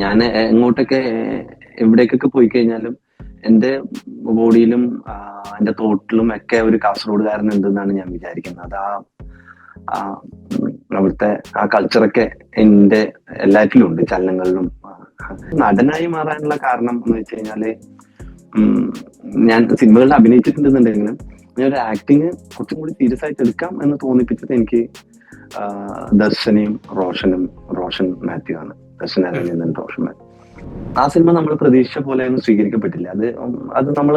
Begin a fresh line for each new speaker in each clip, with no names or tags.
ഞാൻ എങ്ങോട്ടൊക്കെ എവിടേക്കൊക്കെ പോയി കഴിഞ്ഞാലും എന്റെ ബോഡിയിലും എന്റെ തോട്ടിലും ഒക്കെ ഒരു കാസർഗോഡുകാരൻ ഉണ്ടെന്നാണ് ഞാൻ വിചാരിക്കുന്നത്. ആ അവിടുത്തെ ആ കൾച്ചറൊക്കെ എന്റെ എല്ലാറ്റിലും ഉണ്ട്, ചലനങ്ങളിലും. നടനായി മാറാനുള്ള കാരണം എന്ന് വെച്ച് കഴിഞ്ഞാല്, ഉം, ഞാൻ സിനിമകളിൽ അഭിനയിച്ചിട്ടുണ്ടെന്നുണ്ടെങ്കിലും ഞാൻ ഒരു ആക്ടിങ് കുറച്ചും കൂടി സീരിയസ് ആയിട്ട് എടുക്കാം എന്ന് തോന്നിപ്പിച്ചത് എനിക്ക് ദർശനയും റോഷൻ മാത്യു ആണ്. ദർശൻ അരവിന്ദൻ, റോഷൻ മാത്യു. ആ സിനിമ നമ്മൾ പ്രതീക്ഷിച്ച പോലെ ഒന്നും സ്വീകരിക്കപ്പെട്ടില്ല. അത് നമ്മൾ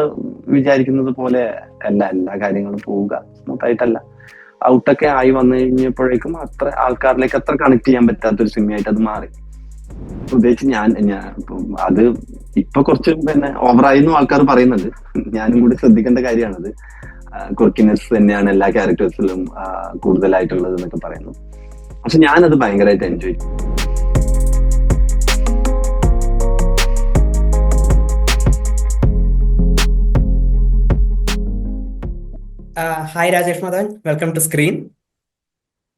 വിചാരിക്കുന്നത് പോലെ അല്ല എല്ലാ കാര്യങ്ങളും പോവുക, സ്മൂത്ത് ആയിട്ടല്ല. ഔട്ടൊക്കെ ആയി വന്നു കഴിഞ്ഞപ്പോഴേക്കും അത്ര ആൾക്കാരിലേക്ക് അത്ര കണക്ട് ചെയ്യാൻ പറ്റാത്തൊരു സിനിമയായിട്ട് അത് മാറി. പ്രത്യേകിച്ച് അത് ഇപ്പൊ കുറച്ച് പിന്നെ ഓവറായി എന്നും ആൾക്കാർ പറയുന്നുണ്ട്. ഞാനും കൂടി ശ്രദ്ധിക്കേണ്ട കാര്യമാണത്. ക്വർക്കിനെസ് തന്നെയാണ് എല്ലാ ക്യാരക്ടേഴ്സിലും കൂടുതലായിട്ടുള്ളത് എന്നൊക്കെ പറയുന്നു. പക്ഷെ ഞാനത് ഭയങ്കരമായിട്ട് എൻജോയ് ചെയ്തു.
Hi Rajesh Madhavan, welcome to screen.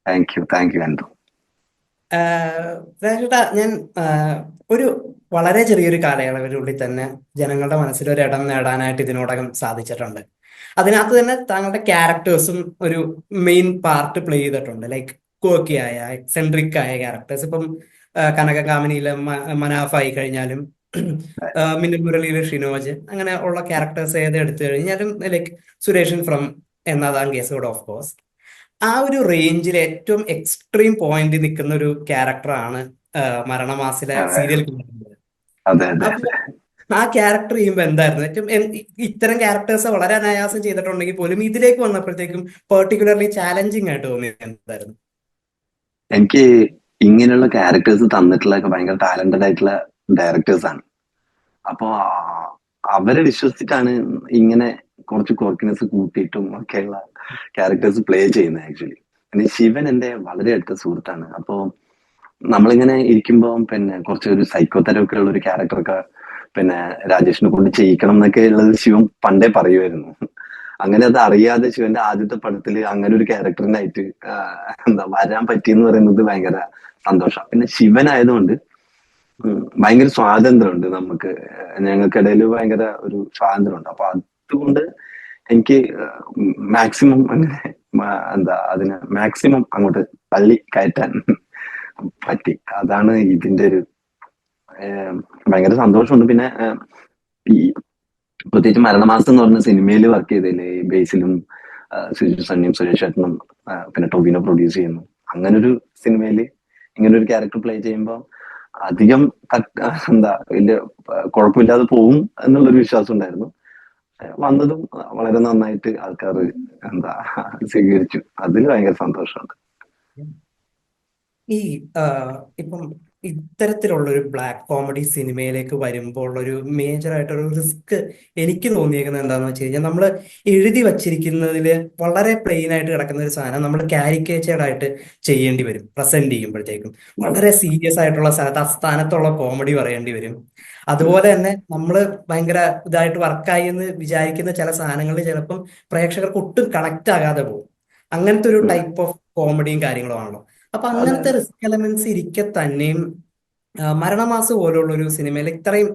Thank you Andrew.
രാജേട്ടാ, ഞാൻ ഒരു വളരെ ചെറിയൊരു കാലയളവിനുള്ളിൽ തന്നെ ജനങ്ങളുടെ മനസ്സിൽ ഒരു ഇടം നേടാനായിട്ട് ഇതിനോടകം സാധിച്ചിട്ടുണ്ട്. അതിനകത്ത് തന്നെ താങ്കളുടെ ക്യാരക്ടേഴ്സും ഒരു മെയിൻ പാർട്ട് പ്ലേ ചെയ്തിട്ടുണ്ട്. ലൈക്ക് ക്വേർക്കിയായ എക്സെൻട്രിക് ആയ ക്യാരക്ടേഴ്സ്. ഇപ്പം കനകകാമിനിയിലെ മനാഫ് ആയി കഴിഞ്ഞാലും മിന്നൽ മുരളിയിലെ ഷിനോജ്, അങ്ങനെ ഉള്ള ക്യാരക്ടേഴ്സ് ഏത് എടുത്തു കഴിഞ്ഞാലും, ലൈക്ക് സുരേഷൻ ഫ്രം എന്നതാണ് കേസോട് ഓഫ് കോഴ്സ്. ആ ഒരു റേഞ്ചിൽ ഏറ്റവും എക്സ്ട്രീം പോയിന്റ് നിൽക്കുന്ന ഒരു ക്യാരക്ടറാണ് മരണമാസിലെ
അതെ
സീരിയൽ.
അതെ അതെ.
അപ്പൊ ആ ക്യാരക്ടർ ചെയ്യുമ്പോൾ എന്തായിരുന്നു ഏറ്റവും ഇത്തരം ക്യാരക്ടേഴ്സ് വളരെ അനായാസം ചെയ്തിട്ടുണ്ടെങ്കിൽ പോലും ഇതിലേക്ക് വന്നപ്പോഴത്തേക്കും പെർട്ടിക്കുലർലി ചാലഞ്ചിങ് ആയിട്ട് തോന്നിയത് എന്തായിരുന്നു?
എനിക്ക് ഇങ്ങനെയുള്ള ക്യാരക്ടേഴ്സ് തന്നിട്ടുള്ളതൊക്കെ ഭയങ്കര ടാലന്റഡ് ആയിട്ടുള്ള ഡയറക്ടേഴ്സ് ആണ്. അപ്പോ അവരെ വിശ്വസിച്ചിട്ടാണ് ഇങ്ങനെ കുറച്ച് കോർക്കിനെസ് കൂട്ടിയിട്ടും ഒക്കെയുള്ള ക്യാരക്ടേഴ്സ് പ്ലേ ചെയ്യുന്നത്. ആക്ച്വലി ശിവൻ എന്റെ വളരെ അടുത്ത സുഹൃത്താണ്. അപ്പോ നമ്മളിങ്ങനെ ഇരിക്കുമ്പോൾ പിന്നെ കുറച്ച് ഒരു സൈക്കോ തരമൊക്കെ ഉള്ള ഒരു ക്യാരക്ടറൊക്കെ പിന്നെ രാജേഷിനെ കൊണ്ട് ചെയ്യിക്കണം എന്നൊക്കെ ഉള്ളത് ശിവൻ പണ്ടേ പറയുമായിരുന്നു. അങ്ങനെ അത് അറിയാതെ ശിവന്റെ ആദ്യത്തെ പടത്തില് അങ്ങനെ ഒരു ക്യാരക്ടറിനായിട്ട് എന്താ വരാൻ പറ്റിയെന്ന് പറയുന്നത് ഭയങ്കര സന്തോഷം. പിന്നെ ശിവനായതുകൊണ്ട് ഭയങ്കര സ്വാതന്ത്ര്യമുണ്ട് നമുക്ക്, ഞങ്ങൾക്കിടയിൽ ഭയങ്കര ഒരു സ്വാതന്ത്ര്യമുണ്ട്. അപ്പൊ അതുകൊണ്ട് എനിക്ക് മാക്സിമം അങ്ങനെ എന്താ അതിനെ മാക്സിമം അങ്ങോട്ട് തള്ളി കയറ്റാൻ പറ്റി. അതാണ് ഇതിന്റെ ഒരു ഭയങ്കര സന്തോഷമുണ്ട്. പിന്നെ ഈ പ്രത്യേകിച്ച് മരണമാസം എന്ന് പറഞ്ഞ സിനിമയിൽ വർക്ക് ചെയ്തതില് ബേസിലും സുജിത് സണ്ണിയും സുരേഷ് ഏട്ടനും പിന്നെ ടൊവിനോ പ്രൊഡ്യൂസ് ചെയ്യുന്നു. അങ്ങനൊരു സിനിമയിൽ ഇങ്ങനെ ഒരു ക്യാരക്ടർ പ്ലേ ചെയ്യുമ്പോൾ അധികം എന്താ വലിയ കുഴപ്പമില്ലാതെ പോവും എന്നുള്ളൊരു വിശ്വാസം ഉണ്ടായിരുന്നു. വന്നതും വളരെ നന്നായിട്ട് ആൾക്കാർ എന്താ സ്വീകരിച്ചു. അതിൽ ഭയങ്കര സന്തോഷമുണ്ട്.
ഈ ഇപ്പം ഇത്തരത്തിലുള്ള ഒരു ബ്ലാക്ക് കോമഡി സിനിമയിലേക്ക് വരുമ്പോൾ ഒരു മേജർ ആയിട്ടൊരു റിസ്ക് എനിക്ക് തോന്നിയേക്കുന്നത് എന്താണെന്ന് വെച്ച് കഴിഞ്ഞാൽ, നമ്മൾ എഴുതി വച്ചിരിക്കുന്നതിൽ വളരെ പ്ലെയിൻ ആയിട്ട് കിടക്കുന്ന ഒരു സാധനം നമ്മൾ കാരിക്കേച്ചേർഡ് ആയിട്ട് ചെയ്യേണ്ടി വരും. പ്രസന്റ് ചെയ്യുമ്പോഴത്തേക്കും വളരെ സീരിയസ് ആയിട്ടുള്ള സ്ഥലത്ത് അസ്ഥാനത്തുള്ള കോമഡി പറയേണ്ടി വരും. അതുപോലെ തന്നെ നമ്മൾ ഭയങ്കര ഇതായിട്ട് വർക്കായി എന്ന് വിചാരിക്കുന്ന ചില സാധനങ്ങളിൽ ചിലപ്പം പ്രേക്ഷകർക്ക് ഒട്ടും കണക്ട് ആകാതെ പോകും. അങ്ങനത്തെ ഒരു ടൈപ്പ് ഓഫ് കോമഡിയും കാര്യങ്ങളുമാണല്ലോ. അപ്പൊ
അതെ
അങ്ങനത്തെ
അതെ
റിസ്ക് എലമെന്റ്സ് ഇരിക്കെ തന്നെയും മരണമാസം പോലുള്ള ഒരു സിനിമയിൽ ഇത്രയും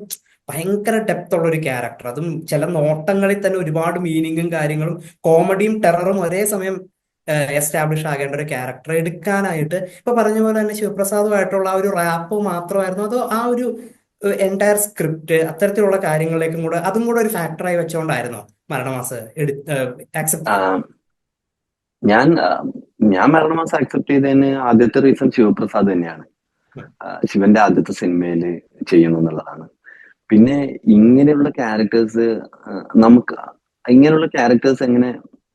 ഭയങ്കര ഡെപ്ത് ഉള്ള ഒരു ക്യാരക്ടർ, അതും ചില നോട്ടങ്ങളിൽ തന്നെ ഒരുപാട് മീനിങ്ങും കാര്യങ്ങളും കോമഡിയും ടെററും ഒരേ സമയം എസ്റ്റാബ്ലിഷ് ആകേണ്ട ഒരു ക്യാരക്ടർ എടുക്കാനായിട്ട്, ഇപ്പൊ പറഞ്ഞ പോലെ തന്നെ ശിവപ്രസാദുമായിട്ടുള്ള ആ ഒരു റാപ്പ് മാത്രമായിരുന്നു അതോ ആ ഒരു എൻറ്റയർ സ്ക്രിപ്റ്റ് അത്തരത്തിലുള്ള കാര്യങ്ങളിലേക്കും കൂടെ അതും കൂടെ ഒരു ഫാക്ടറായി വെച്ചുകൊണ്ടായിരുന്നോ മരണമാസം ആക്സെപ്റ്റ് ചെയ്തത്?
ഞാൻ ഞാൻ മരണമാസം അക്സെപ്റ്റ് ചെയ്തതിന് ആദ്യത്തെ റീസൺ ശിവപ്രസാദ് തന്നെയാണ്. ശിവന്റെ ആദ്യത്തെ സിനിമയിൽ ചെയ്യുന്നു എന്നുള്ളതാണ്. പിന്നെ ഇങ്ങനെയുള്ള ക്യാരക്ടേഴ്സ് നമുക്ക് ഇങ്ങനെയുള്ള ക്യാരക്ടേഴ്സ് എങ്ങനെ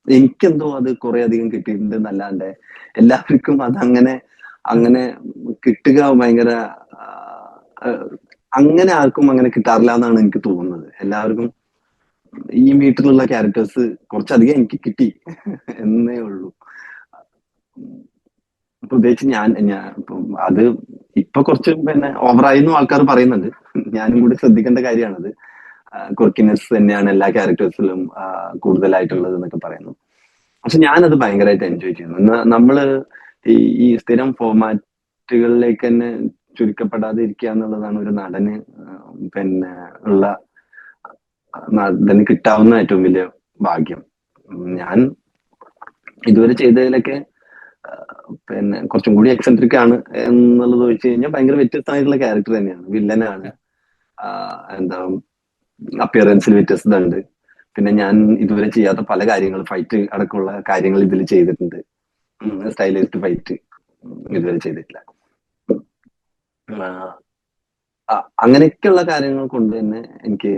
എനിക്കെന്തോ അത് കുറെ അധികം കിട്ടിയിട്ടുണ്ട് എന്നല്ലാണ്ട് എല്ലാവർക്കും അതങ്ങനെ അങ്ങനെ കിട്ടുക ഭയങ്കര ആ, അങ്ങനെ ആർക്കും അങ്ങനെ കിട്ടാറില്ല എന്നാണ് എനിക്ക് തോന്നുന്നത്. എല്ലാവർക്കും ഈ മീറ്ററിലുള്ള ക്യാരക്ടേഴ്സ് കുറച്ചധികം എനിക്ക് കിട്ടി എന്നേ ഉള്ളൂ. പ്രത്യേകിച്ച് അത് ഇപ്പൊ കുറച്ച് പിന്നെ ഓവറായി എന്നും ആൾക്കാർ പറയുന്നുണ്ട്. ഞാനും കൂടി ശ്രദ്ധിക്കേണ്ട കാര്യമാണത്. ക്വർക്കിനെസ് തന്നെയാണ് എല്ലാ ക്യാരക്ടേഴ്സിലും കൂടുതലായിട്ടുള്ളത് എന്നൊക്കെ പറയുന്നു. പക്ഷെ ഞാനത് ഭയങ്കരമായിട്ട് എൻജോയ് ചെയ്യുന്നു. നമ്മള് ഈ സ്ഥിരം ഫോർമാറ്റുകളിലേക്ക് തന്നെ ചുരുക്കപ്പെടാതെ ഇരിക്കുക എന്നുള്ളതാണ് ഒരു നടന് പിന്നെ ഉള്ള നടന് കിട്ടാവുന്ന ഏറ്റവും വലിയ ഭാഗ്യം. ഞാൻ ഇതുവരെ ചെയ്തതിലൊക്കെ പിന്നെ കുറച്ചും കൂടി എക്സെൻട്രിക് ആണ് എന്നുള്ളത് വെച്ച് കഴിഞ്ഞാൽ ഭയങ്കര വ്യത്യസ്തമായിട്ടുള്ള ക്യാരക്ടർ തന്നെയാണ്. വില്ലനാണ്. എന്താ അപ്പിയറൻസിൽ വ്യത്യസ്തത ഉണ്ട്. പിന്നെ ഞാൻ ഇതുവരെ ചെയ്യാത്ത പല കാര്യങ്ങൾ, ഫൈറ്റ് അടക്കമുള്ള കാര്യങ്ങൾ ഇതിൽ ചെയ്തിട്ടുണ്ട്. സ്റ്റൈലൈസ്ഡ് ഫൈറ്റ് ഇതുവരെ ചെയ്തിട്ടില്ല. അങ്ങനെയൊക്കെയുള്ള കാര്യങ്ങൾ കൊണ്ട് തന്നെ എനിക്ക്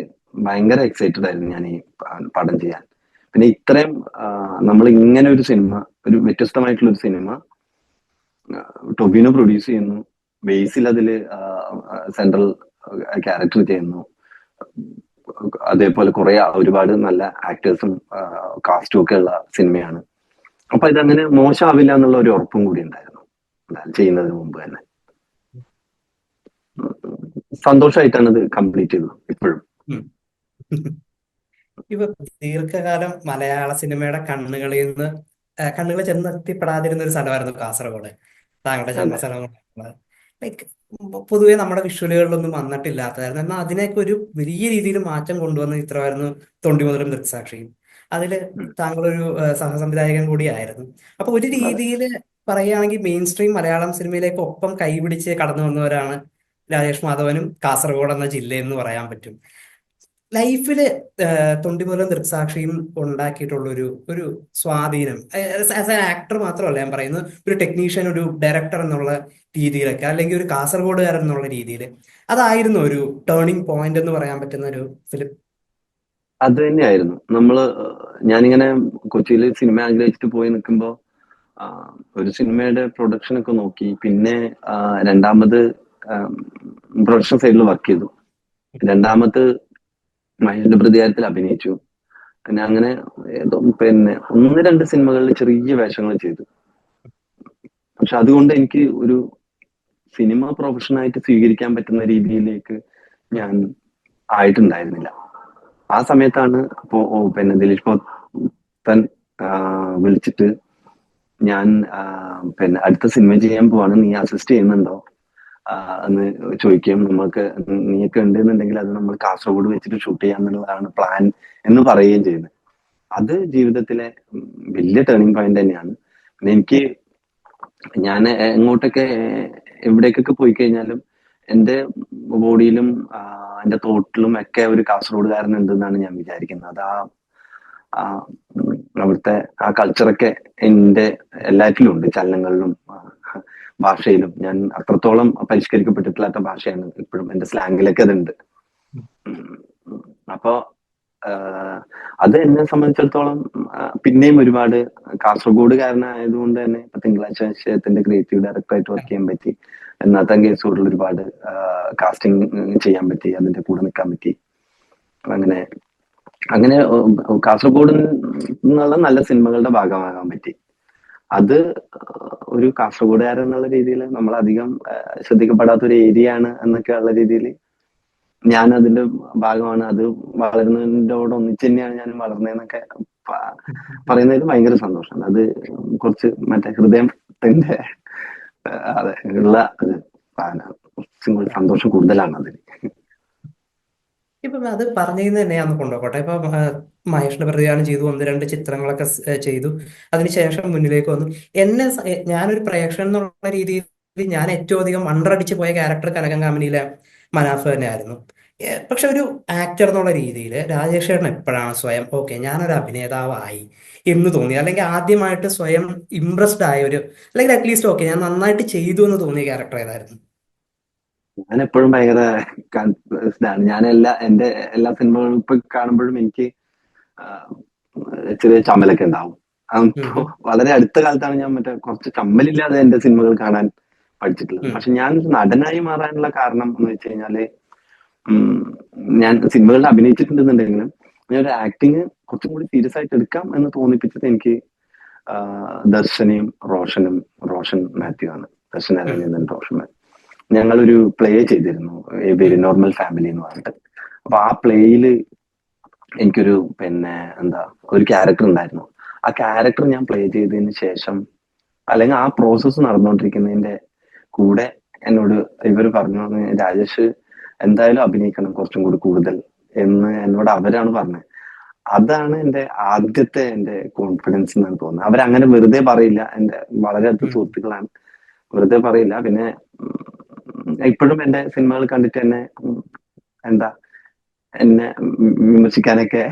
ഭയങ്കര എക്സൈറ്റഡ് ആയിരുന്നു ഞാൻ ഈ പടം ചെയ്യാൻ. പിന്നെ ഇത്രയും നമ്മൾ ഇങ്ങനെ ഒരു സിനിമ, ഒരു വ്യത്യസ്തമായിട്ടുള്ള ഒരു സിനിമ ടൊബിനോ പ്രൊഡ്യൂസ് ചെയ്യുന്നു, ബേസിൽ അതില് സെൻട്രൽ ക്യാരക്ടർ ചെയ്യുന്നു, അതേപോലെ കുറെ ഒരുപാട് നല്ല ആക്ടേഴ്സും കാസ്റ്റും ഒക്കെ ഉള്ള സിനിമയാണ്. അപ്പൊ ഇതങ്ങനെ മോശമാവില്ല എന്നുള്ള ഒരു ഉറപ്പും കൂടി ഉണ്ടായിരുന്നു ചെയ്യുന്നതിന് മുമ്പ് തന്നെ. സന്തോഷമായിട്ടാണ് ഇത് കംപ്ലീറ്റ് ചെയ്തത് ഇപ്പോഴും.
ഇപ്പൊ ദീർഘകാലം മലയാള സിനിമയുടെ കണ്ണുകൾ ചെന്നെത്തിപ്പെടാതിരുന്ന ഒരു സ്ഥലമായിരുന്നു കാസർഗോഡ്, താങ്കളുടെ ജന്മസ്ഥലം. ലൈക്ക് പൊതുവെ നമ്മുടെ വിഷ്വലുകളിലൊന്നും വന്നിട്ടില്ലാത്തതായിരുന്നു. എന്നാൽ അതിനൊക്കെ ഒരു വലിയ രീതിയിൽ മാറ്റം കൊണ്ടുവന്ന ചിത്രമായിരുന്നു തൊണ്ടിമുതലും ദൃക്സാക്ഷിയും. അതില് താങ്കളൊരു സഹസംവിധായകൻ കൂടിയായിരുന്നു. അപ്പൊ ഒരു രീതിയിൽ പറയുകയാണെങ്കിൽ മെയിൻ സ്ട്രീം മലയാളം സിനിമയിലേക്ക് ഒപ്പം കൈപിടിച്ച് കടന്നു വന്നവരാണ് രാജേഷ് മാധവനും കാസർഗോഡ് എന്ന ജില്ലയെന്ന് പറയാൻ പറ്റും. ലൈഫില് തൊണ്ടിമുതലും ദൃക്സാക്ഷിയും ഉണ്ടാക്കിയിട്ടുള്ള ഒരു സ്വാധീനം ആസ് എ ആക്ടർ മാത്രമല്ല ഞാൻ പറയുന്നത്, ഒരു ടെക്നീഷ്യൻ, ഒരു ഡയറക്ടർ എന്നുള്ള രീതിയിലൊക്കെ, അല്ലെങ്കിൽ ഒരു കാസർഗോഡുകാരൻ എന്നുള്ള രീതിയിൽ, അതായിരുന്നു ഒരു ടേണിംഗ് പോയിന്റ് എന്ന് പറയാൻ പറ്റുന്ന ഒരു ഫിലിം.
അത് തന്നെയായിരുന്നു. ഞാനിങ്ങനെ കൊച്ചിയിൽ സിനിമ ആഗ്രഹിച്ചിട്ട് പോയി നിൽക്കുമ്പോ ഒരു സിനിമയുടെ പ്രൊഡക്ഷൻ ഒക്കെ നോക്കി. പിന്നെ രണ്ടാമത് പ്രൊഡക്ഷൻ സൈഡിൽ വർക്ക് ചെയ്തു. രണ്ടാമത് മഹേഷിന്റെ പ്രതികാരത്തിൽ അഭിനയിച്ചു. പിന്നെ അങ്ങനെ പിന്നെ 1-2 സിനിമകളിൽ ചെറിയ വേഷങ്ങൾ ചെയ്തു. പക്ഷെ അതുകൊണ്ട് എനിക്ക് ഒരു സിനിമ പ്രൊഫഷനായിട്ട് സ്വീകരിക്കാൻ പറ്റുന്ന രീതിയിലേക്ക് ഞാൻ ആയിട്ടുണ്ടായിരുന്നില്ല. ആ സമയത്താണ് പിന്നെ ദിലീഷ് പോത്തൻ വിളിച്ചിട്ട്, ഞാൻ പിന്നെ അടുത്ത സിനിമ ചെയ്യാൻ പോവാണ്, നീ അസിസ്റ്റ് ചെയ്യുന്നുണ്ടോ എന്ന് ചോദിക്കുകയും, നീയൊക്കെ ഉണ്ടെന്നുണ്ടെങ്കിൽ അത് നമ്മൾ കാസർഗോഡ് വെച്ചിട്ട് ഷൂട്ട് ചെയ്യാന്നുള്ളതാണ് പ്ലാൻ എന്ന് പറയുകയും ചെയ്യുന്നത്. അത് ജീവിതത്തിലെ വലിയ ടേണിംഗ് പോയിന്റ് തന്നെയാണ്. പിന്നെ ഞാൻ എങ്ങോട്ടൊക്കെ എവിടേക്കൊക്കെ പോയി കഴിഞ്ഞാലും എന്റെ ബോഡിയിലും എന്റെ തോട്ടിലും ഒക്കെ ഒരു കാസർഗോഡുകാരൻ ഉണ്ടെന്നാണ് ഞാൻ വിചാരിക്കുന്നത്. അത് അവിടുത്തെ ആ കൾച്ചറൊക്കെ എന്റെ എല്ലാറ്റിലും ഉണ്ട്, ചലനങ്ങളിലും ഭാഷയിലും. ഞാൻ അത്രത്തോളം പരിഷ്കരിക്കപ്പെട്ടിട്ടില്ലാത്ത ഭാഷയാണ് ഇപ്പോഴും, എന്റെ സ്ലാങ്ങിലൊക്കെ അതുണ്ട്. അപ്പോ അത് എന്നെ സംബന്ധിച്ചിടത്തോളം പിന്നെയും ഒരുപാട് കാസർഗോഡുകാരനായതുകൊണ്ട് തന്നെ ഇപ്പൊ തിങ്കളാഴ്ച വിഷയത്തിന്റെ ക്രിയേറ്റീവ് ഡയറക്ടറായിട്ട് വർക്ക് ചെയ്യാൻ പറ്റി. എന്നാത്തൻ കേസൂരിൽ ഒരുപാട് കാസ്റ്റിംഗ് ചെയ്യാൻ പറ്റി, അതിന്റെ കൂടെ നിൽക്കാൻ പറ്റി. അങ്ങനെ കാസർഗോഡ് നിന്നുള്ള നല്ല സിനിമകളുടെ ഭാഗമാകാൻ പറ്റി. അത് ഒരു കാസർഗോഡുകാരൻ എന്നുള്ള രീതിയിൽ നമ്മളധികം ശ്രദ്ധിക്കപ്പെടാത്ത ഒരു ഏരിയ ആണ് എന്നൊക്കെ ഉള്ള രീതിയിൽ ഞാൻ അതിന്റെ ഭാഗമാണ്. അത് വളരുന്നതിനോട് ഒന്നിച്ച് തന്നെയാണ് ഞാൻ വളർന്നതെന്നൊക്കെ പറയുന്നതിൽ ഭയങ്കര സന്തോഷമാണ്. അത് കുറച്ച് മറ്റേ ഹൃദയത്തിന്റെ അതെ ഉള്ള സന്തോഷം കൂടുതലാണ് അതിന്.
ഇപ്പം അത് പറഞ്ഞതിന് തന്നെ ഞാൻ കൊണ്ടുപോകട്ടെ. ഇപ്പൊ മഹേഷിന്റെ പ്രതികാരം ചെയ്തു, 1-2 ചിത്രങ്ങളൊക്കെ ചെയ്തു, അതിനുശേഷം മുന്നിലേക്ക് വന്നു. ഞാനൊരു പ്രേക്ഷകൻ എന്നുള്ള രീതിയിൽ ഞാൻ ഏറ്റവും അധികം വണ്ടറടിച്ച് പോയ ക്യാരക്ടർ കനകം കാമിനിയിലെ മനാഫ് തന്നെയായിരുന്നു. പക്ഷെ ഒരു ആക്ടർ എന്നുള്ള രീതിയിൽ രാജേഷ് ചേട്ടൻ എപ്പോഴാണ് സ്വയം ഓക്കെ ഞാനൊരു അഭിനേതാവായി എന്ന് തോന്നി, അല്ലെങ്കിൽ ആദ്യമായിട്ട് സ്വയം ഇംപ്രസ്ഡ് ആയ അല്ലെങ്കിൽ അറ്റ്ലീസ്റ്റ് ഓക്കെ ഞാൻ നന്നായിട്ട് ചെയ്തു എന്ന് തോന്നിയ ക്യാരക്ടർ ഏതായിരുന്നു?
ഞാൻ എപ്പോഴും ഭയങ്കര ഇതാണ്. എന്റെ എല്ലാ സിനിമകളും ഇപ്പൊ കാണുമ്പോഴും എനിക്ക് ചെറിയ ചമ്മലൊക്കെ ഉണ്ടാവും. വളരെ അടുത്ത കാലത്താണ് ഞാൻ കുറച്ച് ചമ്മലില്ലാതെ എന്റെ സിനിമകൾ കാണാൻ പഠിച്ചിട്ടുള്ളത്. പക്ഷെ ഞാൻ നടനായി മാറാനുള്ള കാരണം എന്ന് വെച്ച് കഴിഞ്ഞാല്, ഞാൻ സിനിമകളിൽ അഭിനയിച്ചിട്ടുണ്ടെന്നുണ്ടെങ്കിലും ഞാൻ ഒരു ആക്ടിങ് കുറച്ചും കൂടി സീരിയസ് ആയിട്ട് എടുക്കാം എന്ന് തോന്നിപ്പിച്ചത് എനിക്ക് ദർശനയും റോഷൻ മാത്യു ആണ്. ദർശൻ അരവിന്ദൻ, റോഷൻ മാത്യു. ഞങ്ങളൊരു പ്ലേ ചെയ്തിരുന്നു, എ വെരി നോർമൽ ഫാമിലി എന്ന് പറഞ്ഞിട്ട്. അപ്പൊ ആ പ്ലേയില് എനിക്കൊരു ഒരു ക്യാരക്ടർ ഉണ്ടായിരുന്നു. ആ ക്യാരക്ടർ ഞാൻ പ്ലേ ചെയ്തതിന് ശേഷം, അല്ലെങ്കിൽ ആ പ്രോസസ്സ് നടന്നുകൊണ്ടിരിക്കുന്നതിന്റെ കൂടെ എന്നോട് ഇവര് പറഞ്ഞു രാജേഷ് എന്തായാലും അഭിനയിക്കണം കുറച്ചും കൂടി കൂടുതൽ എന്ന് എന്നോട് അവരാണ് പറഞ്ഞത്. അതാണ് എന്റെ കോൺഫിഡൻസ് എന്നാണ് തോന്നുന്നത്. അവരങ്ങനെ വെറുതെ പറയില്ല. എന്റെ വളരെ അടുത്ത
ഉം.
സുഹൃത്തുക്കളാണ്. വെറുതെ പറയില്ല. പിന്നെ ഇപ്പോഴും എന്റെ സിനിമകൾ കണ്ടിട്ട് എന്താ എന്നെ വിമർശിക്കാനൊക്കെ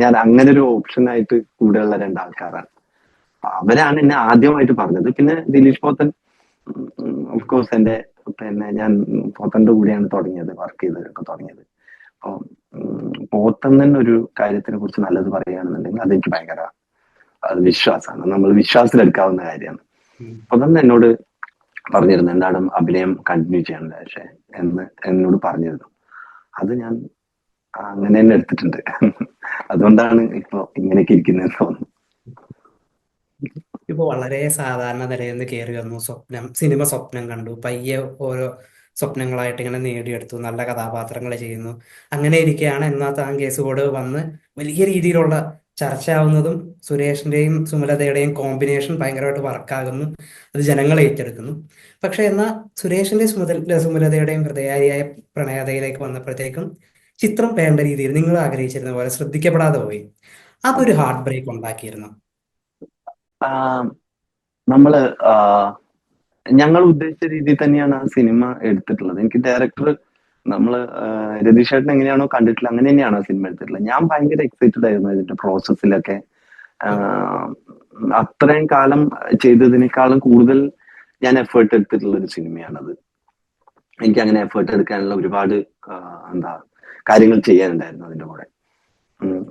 ഞാൻ അങ്ങനെ ഒരു ഓപ്ഷൻ ആയിട്ട് കൂടെയുള്ള രണ്ടാൾക്കാരാണ്. അവരാണ് എന്നെ ആദ്യമായിട്ട് പറഞ്ഞത്. പിന്നെ ദിലീഷ് പോത്തൻ ഓഫ് കോഴ്സ് പിന്നെ ഞാൻ പോത്തന്റെ കൂടെയാണ് വർക്ക് ചെയ്തൊക്കെ തുടങ്ങിയത്. അപ്പൊ പോത്തൻ തന്നെ ഒരു കാര്യത്തിനെ കുറിച്ച് നല്ലത് പറയുകയാണെന്നുണ്ടെങ്കിൽ അതെനിക്ക് ഭയങ്കര അത് വിശ്വാസമാണ്. നമ്മൾ വിശ്വാസത്തിലെടുക്കാവുന്ന കാര്യമാണ്.
ഉം.
അപ്പൊ തന്നെ എന്നോട് പറഞ്ഞിരുന്നു എന്താണ് അഭിനയം കണ്ടിന്യൂ ചെയ്യേണ്ടത് പക്ഷെ എന്നോട് പറഞ്ഞിരുന്നു. അത് ഞാൻ അങ്ങനെ തന്നെ എടുത്തിട്ടുണ്ട്. അതുകൊണ്ടാണ് ഇപ്പൊ ഇങ്ങനെയൊക്കെ ഇരിക്കുന്നതെന്ന് തോന്നുന്നു.
ഇപ്പൊ വളരെ സാധാരണ നിലയിൽ നിന്ന് കയറി വന്നു, സിനിമ സ്വപ്നം കണ്ടു, പയ്യെ ഓരോ സ്വപ്നങ്ങളായിട്ട് ഇങ്ങനെ നേടിയെടുത്തു, നല്ല കഥാപാത്രങ്ങൾ ചെയ്യുന്നു. അങ്ങനെ ഇരിക്കുകയാണ് എന്നാ താൻ കേസുകോട് വന്ന് വലിയ രീതിയിലുള്ള ചർച്ചയാവുന്നതും സുരേഷിന്റെയും സുമലതയുടെയും കോമ്പിനേഷൻ ഭയങ്കരമായിട്ട് വർക്കാകുന്നു, അത് ജനങ്ങൾ ഏറ്റെടുക്കുന്നു. പക്ഷെ എന്നാൽ സുരേഷിന്റെ സുമലതയുടെയും ഹൃദയാരിയായ പ്രണയതയിലേക്ക് വന്നപ്പോഴത്തേക്കും ചിത്രം വേണ്ട രീതിയിൽ നിങ്ങൾ ആഗ്രഹിച്ചിരുന്ന പോലെ ശ്രദ്ധിക്കപ്പെടാതെ പോയി. അതൊരു ഹാർട്ട് ബ്രേക്ക് ഉണ്ടാക്കിയിരുന്നു.
ആഹ് നമ്മള് ഞങ്ങൾ ഉദ്ദേശിച്ച രീതിയിൽ തന്നെയാണ് ആ സിനിമ എടുത്തിട്ടുള്ളത്. എനിക്ക് ഡയറക്ടർ നമ്മള് രതീഷ് ചേട്ടൻ എങ്ങനെയാണോ കണ്ടിട്ടുള്ളത് അങ്ങനെ തന്നെയാണ് ആ സിനിമ എടുത്തിട്ടുള്ളത്. ഞാൻ ഭയങ്കര എക്സൈറ്റഡ് ആയിരുന്നു ഇതിന്റെ പ്രോസസ്സിലൊക്കെ. ആഹ് അത്രയും കാലം ചെയ്തതിനേക്കാളും കൂടുതൽ ഞാൻ എഫേർട്ട് എടുത്തിട്ടുള്ള ഒരു സിനിമയാണത്. എനിക്ക് അങ്ങനെ എഫേർട്ട് എടുക്കാനുള്ള ഒരുപാട് എന്താ കാര്യങ്ങൾ ചെയ്യാനുണ്ടായിരുന്നു അതിന്റെ കൂടെ.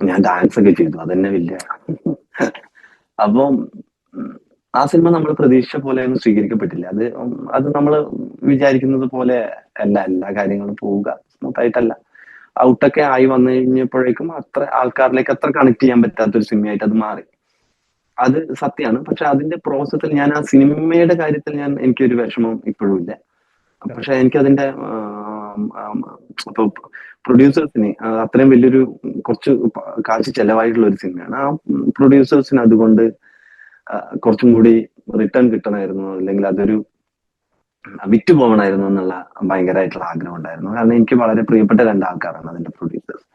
ഞാൻ ഡാൻസ് ഒക്കെ ചെയ്തു. അതന്നെ വലിയ അപ്പം ആ സിനിമ നമ്മൾ പ്രതീക്ഷിച്ച പോലെയൊന്നും സ്വീകരിക്കപ്പെട്ടില്ല. അത് നമ്മൾ വിചാരിക്കുന്നത് പോലെ അല്ല എല്ലാ കാര്യങ്ങളും പോവുക. സ്മൂത്ത് ആയിട്ടല്ല. ഔട്ടൊക്കെ ആയി വന്നു കഴിഞ്ഞപ്പോഴേക്കും അത്ര ആൾക്കാരിലേക്ക് അത്ര കണക്ട് ചെയ്യാൻ പറ്റാത്തൊരു സിനിമയായിട്ട് അത് മാറി. അത് സത്യമാണ്. പക്ഷെ അതിന്റെ പ്രോസസ്സിൽ ഞാൻ ആ സിനിമയുടെ കാര്യത്തിൽ എനിക്കൊരു വിഷമം ഇപ്പോഴും ഇല്ല. പക്ഷെ എനിക്കതിന്റെ ഇപ്പൊ പ്രൊഡ്യൂസേഴ്സിന് അത്രയും വലിയൊരു കുറച്ച് കാശ് ചെലവായിട്ടുള്ള ഒരു സിനിമയാണ്. ആ പ്രൊഡ്യൂസേഴ്സിന് അതുകൊണ്ട് കുറച്ചും കൂടി റിട്ടേൺ കിട്ടണമായിരുന്നു, അല്ലെങ്കിൽ അതൊരു വിറ്റ് പോകണമായിരുന്നു എന്നുള്ള ഭയങ്കരമായിട്ടുള്ള ആഗ്രഹം ഉണ്ടായിരുന്നു. കാരണം എനിക്ക് വളരെ പ്രിയപ്പെട്ട രണ്ടാൾക്കാരാണ് അതിന്റെ പ്രൊഡ്യൂസേഴ്സ്.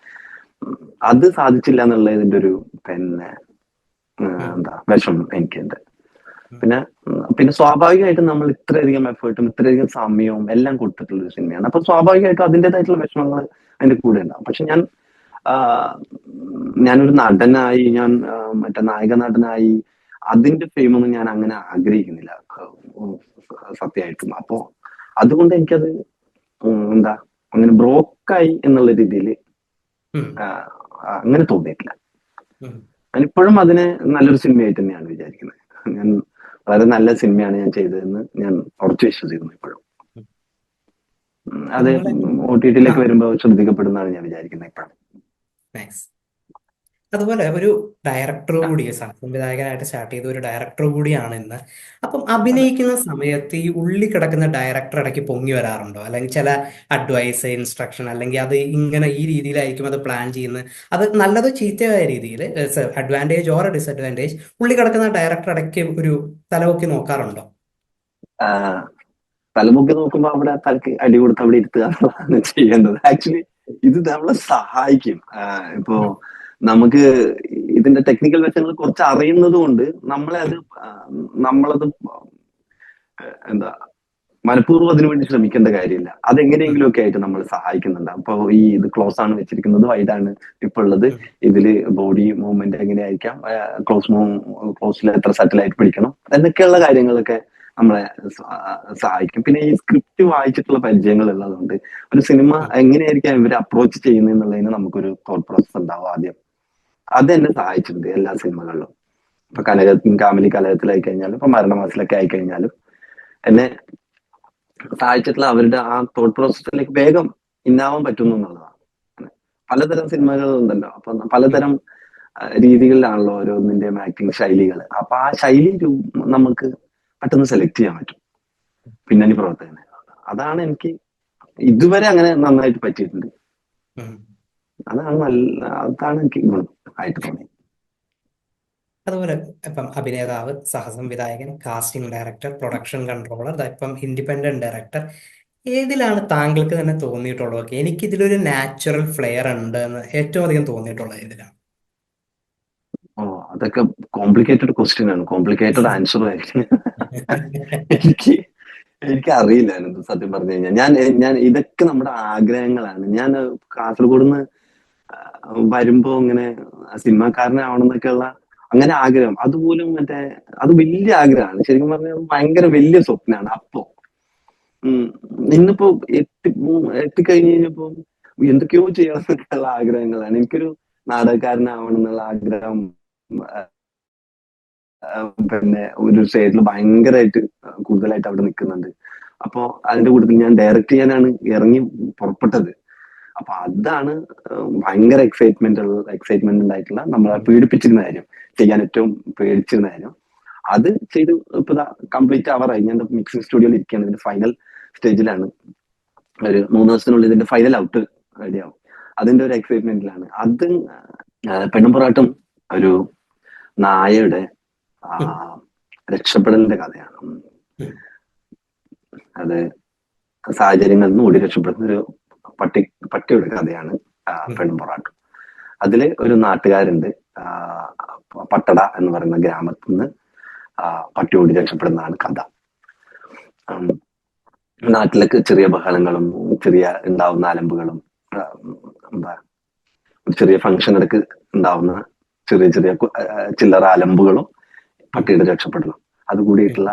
അത് സാധിച്ചില്ല എന്നുള്ള ഇതിന്റെ ഒരു പിന്നെ എന്താ വിഷമം എനിക്കുണ്ട്. പിന്നെ സ്വാഭാവികമായിട്ടും നമ്മൾ ഇത്രയധികം എഫേർട്ടും ഇത്രയധികം സമയവും എല്ലാം കൊടുത്തിട്ടുള്ള ഒരു സിനിമയാണ്. അപ്പൊ സ്വാഭാവികമായിട്ടും അതിൻ്റെതായിട്ടുള്ള വിഷമങ്ങൾ അതിന്റെ കൂടെ ഉണ്ടാവും. പക്ഷെ ഞാനൊരു നടനായി, ഞാൻ മറ്റേ നായക നടനായി അതിന്റെ ഫെയിമൊന്നും ഞാൻ അങ്ങനെ ആഗ്രഹിക്കുന്നില്ല സത്യമായിട്ടും. അപ്പോ അതുകൊണ്ട് എനിക്കത് എന്താ അങ്ങനെ ബ്രോക്കായി എന്നുള്ള രീതിയിൽ അങ്ങനെ തോന്നിയിട്ടില്ല. ഞാനിപ്പോഴും അതിനെ നല്ലൊരു സിനിമയായിട്ട് തന്നെയാണ് വിചാരിക്കുന്നത്. ഞാൻ വളരെ നല്ല സിനിമയാണ് ഞാൻ ചെയ്തതെന്ന് ഞാൻ ഉറച്ചു വിശ്വസിക്കുന്നു ഇപ്പോഴും. അത് OTT-യിലേക്ക് വരുമ്പോൾ ശ്രദ്ധിക്കപ്പെടുന്നതാണ് ഞാൻ വിചാരിക്കുന്നത് ഇപ്പോഴും.
അതുപോലെ ഒരു ഡയറക്ടർ കൂടി, സംവിധായകനായിട്ട് സ്റ്റാർട്ട് ചെയ്ത ഒരു ഡയറക്ടർ കൂടിയാണ് ഇന്ന്. അപ്പം അഭിനയിക്കുന്ന സമയത്ത് ഈ ഉള്ളി കിടക്കുന്ന ഡയറക്ടർ ഇടയ്ക്ക് പൊങ്ങി വരാറുണ്ടോ? അല്ലെങ്കിൽ ചില അഡ്വൈസ്, ഇൻസ്ട്രക്ഷൻ, അല്ലെങ്കിൽ അത് ഇങ്ങനെ ഈ രീതിയിലായിരിക്കും അത് പ്ലാൻ ചെയ്യുന്നത്, അത് നല്ലതോ ചീത്തയായ രീതിയിൽ അഡ്വാൻറ്റേജ് ഓർ ഡിസഡ്വാൻറ്റേജ് ഉള്ളി കിടക്കുന്ന ഡയറക്ടർ ഇടയ്ക്ക് ഒരു തലപൊക്കി നോക്കാറുണ്ടോ?
തലമുക്കി നോക്കുമ്പോ അവിടെ തലക്ക് അടി കൊടുത്ത് അവിടെ ഇരുത്തുക എന്നുള്ളതാണ് ചെയ്യേണ്ടത്. ആക്ച്വലി ഇത് നമ്മളെ സഹായിക്കും. ഇപ്പോ നമുക്ക് ഇതിന്റെ ടെക്നിക്കൽ വശങ്ങൾ കുറച്ച് അറിയുന്നത് കൊണ്ട് നമ്മളത് എന്താ മനഃപൂർവ്വം അതിനു വേണ്ടി ശ്രമിക്കേണ്ട കാര്യമില്ല. അതെങ്ങനെയെങ്കിലും ഒക്കെ ആയിട്ട് നമ്മൾ സഹായിക്കുന്നുണ്ട്. അപ്പൊ ഇത് ക്ലോസ് ആണ് വെച്ചിരിക്കുന്നത്, വൈഡാണ് ഇപ്പൊ ഉള്ളത്, ഇതില് ബോഡി മൂവ്മെന്റ് എങ്ങനെയായിരിക്കാം, ക്ലോസിൽ എത്ര സെറ്റിലായിട്ട് പിടിക്കണം എന്നൊക്കെയുള്ള കാര്യങ്ങളൊക്കെ നമ്മളെ സഹായിക്കും. പിന്നെ ഈ സ്ക്രിപ്റ്റ് വായിച്ചിട്ടുള്ള പരിചയങ്ങൾ ഉള്ളതുകൊണ്ട് ഒരു സിനിമ എങ്ങനെയായിരിക്കാം ഇവർ അപ്രോച്ച് ചെയ്യുന്നത് എന്നുള്ളതിന് നമുക്കൊരു തോട്ട് പ്രോസസ് ഉണ്ടാവും ആദ്യം. അത് എന്നെ സഹായിച്ചിട്ടുണ്ട് എല്ലാ സിനിമകളിലും. ഇപ്പൊ കാമലി കലകത്തിലായി കഴിഞ്ഞാലും ഇപ്പൊ മരണമാസത്തിലൊക്കെ ആയി കഴിഞ്ഞാലും എന്നെ സഹായിച്ചിട്ടുള്ള അവരുടെ ആ തോട്ട് പ്രോസസ്സിലേക്ക് വേഗം ഇന്നാവാൻ പറ്റുന്നു എന്നുള്ളതാണ്. പലതരം സിനിമകൾ ഉണ്ടല്ലോ. അപ്പൊ പലതരം രീതികളിലാണല്ലോ ഓരോന്നിന്റെയും ആക്ടിങ് ശൈലികൾ. അപ്പൊ ആ ശൈലി നമുക്ക് പെട്ടെന്ന് സെലക്ട് ചെയ്യാൻ പറ്റും പിന്നണി പ്രവർത്തകന്. അതാണ് എനിക്ക് ഇതുവരെ അങ്ങനെ നന്നായിട്ട് പറ്റിയിട്ടുണ്ട്. അതാണ് എനിക്ക് ഗുണം ആയിട്ട് തോന്നിയത്.
അതുപോലെ ഇപ്പം അഭിനേതാവ്, സഹസംവിധായകൻ, കാസ്റ്റിംഗ് ഡയറക്ടർ, പ്രൊഡക്ഷൻ കൺട്രോളർ, ഇപ്പം ഇൻഡിപെൻഡന്റ് ഡയറക്ടർ, ഏതിലാണ് താങ്കൾക്ക് തന്നെ തോന്നിയിട്ടുള്ളത് ഓക്കെ എനിക്ക് ഇതിലൊരു നാച്ചുറൽ ഫ്ലെയർ ഉണ്ട് എന്ന് ഏറ്റവും അധികം തോന്നിയിട്ടുള്ളത് ഏതിലാണ്?
ഓ, അതൊക്കെ കോംപ്ലിക്കേറ്റഡ് ക്വസ്റ്റ്യൻ ആണ്, കോംപ്ലിക്കേറ്റഡ് ആൻസറും ആയിരിക്കും. എനിക്ക് എനിക്ക് അറിയില്ലായിരുന്നു സത്യം പറഞ്ഞു കഴിഞ്ഞാൽ. ഞാൻ ഇതൊക്കെ നമ്മുടെ ആഗ്രഹങ്ങളാണ്. ഞാൻ കാസർഗോഡ് നിന്ന് വരുമ്പോ ഇങ്ങനെ സിനിമാക്കാരനാവണം എന്നൊക്കെയുള്ള അങ്ങനെ ആഗ്രഹം, അതുപോലും മറ്റേ അത് വലിയ ആഗ്രഹമാണ് ശരിക്കും പറഞ്ഞാൽ. ഭയങ്കര വലിയ സ്വപ്നമാണ് അപ്പോ. ഉം, ഇന്നിപ്പോ എത്തിക്കഴിഞ്ഞ് കഴിഞ്ഞപ്പോ എന്തൊക്കെയോ ചെയ്യണം എന്നൊക്കെയുള്ള ആഗ്രഹങ്ങളാണ്. എനിക്കൊരു നാടകക്കാരനാവണം എന്നുള്ള ആഗ്രഹം പിന്നെ ഒരു സ്റ്റേജിൽ ഭയങ്കരമായിട്ട് കൂടുതലായിട്ട് അവിടെ നിൽക്കുന്നുണ്ട്. അപ്പോ അതിന്റെ കൂട്ടത്തിൽ ഞാൻ ഡയറക്റ്റ് ചെയ്യാനാണ് ഇറങ്ങി പുറപ്പെട്ടത്. അപ്പൊ അതാണ് ഭയങ്കര എക്സൈറ്റ്മെന്റ് ഉണ്ടായിട്ടുള്ള, നമ്മളെ പീഡിപ്പിച്ചിരുന്ന കാര്യം, ചെയ്യാൻ ഏറ്റവും പേടിച്ചിരുന്ന കാര്യം. അത് ചെയ്ത് ഇപ്പൊ കംപ്ലീറ്റ് ആവാറായി. ഞാൻ മിക്സിംഗ് സ്റ്റുഡിയോയിൽ ഇരിക്കുകയാണ്, ഇതിന്റെ ഫൈനൽ സ്റ്റേജിലാണ്. ഒരു 3 ദിവസത്തിനുള്ളിൽ ഇതിന്റെ ഫൈനൽ ഔട്ട് റെഡിയാവും. അതിന്റെ ഒരു എക്സൈറ്റ്മെന്റിലാണ്. അത് പെണ്ണും പൊറാട്ടും ഒരു നായയുടെ രക്ഷപ്പെടലിന്റെ കഥയാണ്. അത് സാഹചര്യങ്ങളിൽ നിന്ന് ഓടി രക്ഷപ്പെടുന്ന ഒരു പട്ടിയുടെ കഥയാണ് പെണ്ണും പൊറാട്ടും. അതില് ഒരു നാട്ടുകാരുണ്ട്, പട്ടട എന്ന് പറയുന്ന ഗ്രാമത്തിൽ നിന്ന് പട്ടി ഓടി രക്ഷപ്പെടുന്നതാണ് കഥ. നാട്ടിലേക്ക് ചെറിയ ബഹളങ്ങളും ചെറിയ ഉണ്ടാവുന്ന അലമ്പുകളും, എന്താ ചെറിയ ഫംഗ്ഷൻ ഇടക്ക് ഉണ്ടാവുന്ന ചെറിയ ചെറിയ ചില്ലറ അലമ്പുകളും പട്ടിയുടെ രക്ഷപ്പെടലും അത് കൂടിയിട്ടുള്ള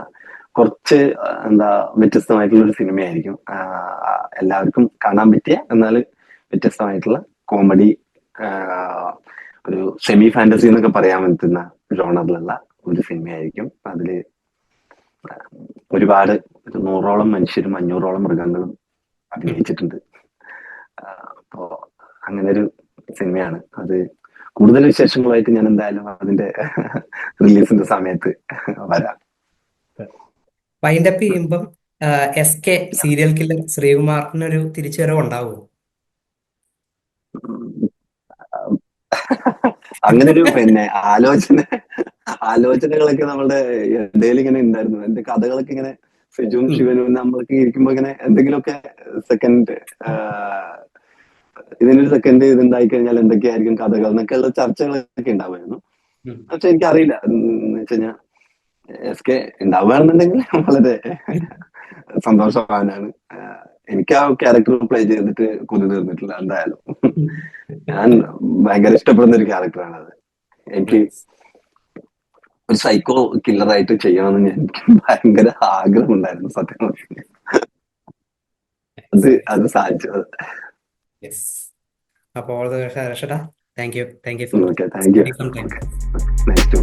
കുറച്ച് എന്താ വ്യത്യസ്തമായിട്ടുള്ള ഒരു സിനിമയായിരിക്കും. എല്ലാവർക്കും കാണാൻ പറ്റിയ എന്നാൽ വ്യത്യസ്തമായിട്ടുള്ള കോമഡി, ഒരു സെമി ഫാന്റസി എന്നൊക്കെ പറയാൻ പറ്റുന്ന ജോണറിലുള്ള ഒരു സിനിമയായിരിക്കും. അതില് ഒരുപാട് 100ഓളം മനുഷ്യരും 500ഓളം മൃഗങ്ങളും അഭിനയിച്ചിട്ടുണ്ട്. അപ്പോ അങ്ങനെ ഒരു സിനിമയാണ് അത്. കൂടുതൽ വിശേഷങ്ങളുമായിട്ട് ഞാൻ എന്തായാലും അതിന്റെ റിലീസിന്റെ സമയത്ത് വരാം.
വൈൻഡപ്പ് ചെയ്യുമ്പം SK സീരിയൽ കില്ലർ ശ്രീകുമാറിനൊരു തിരിച്ചുവരവ് ഉണ്ടാവുമോ?
അങ്ങനെ ഒരു ആലോചനകളൊക്കെ നമ്മുടെ ഇടയിൽ ഇങ്ങനെ ഉണ്ടായിരുന്നു. എന്റെ കഥകളൊക്കെ ഇങ്ങനെ സെജുവും ശിവനും നമ്മളൊക്കെ ഇരിക്കുമ്പോ ഇങ്ങനെ എന്തെങ്കിലുമൊക്കെ സെക്കൻഡ് ഇതിനൊരു സെക്കൻഡ് ഇതുണ്ടായി കഴിഞ്ഞാൽ എന്തൊക്കെയായിരിക്കും കഥകൾ എന്നൊക്കെയുള്ള ചർച്ചകളൊക്കെ ഉണ്ടാവുമായിരുന്നു. പക്ഷെ എനിക്കറിയില്ല എന്ന് വെച്ച് കഴിഞ്ഞാൽ SK ഉണ്ടാവുകയാണെന്നുണ്ടെങ്കിൽ വളരെ സന്തോഷവാനാണ്. എനിക്ക് ആ ക്യാരക്ടർ പ്ലേ ചെയ്തിട്ട് കൊതി തീർന്നിട്ടില്ല എന്തായാലും. ഞാൻ ഭയങ്കര ഇഷ്ടപ്പെടുന്ന ഒരു ക്യാരക്ടറാണ് അത്. എനിക്ക് ഒരു സൈക്കോ കില്ലറായിട്ട് ചെയ്യണമെന്ന് എനിക്ക് ഭയങ്കര ആഗ്രഹം ഉണ്ടായിരുന്നു സത്യം. അത് സാധിച്ചത്.
അപ്പോൾ thank you
Okay, thank you.
Spending some time.
Okay, nice to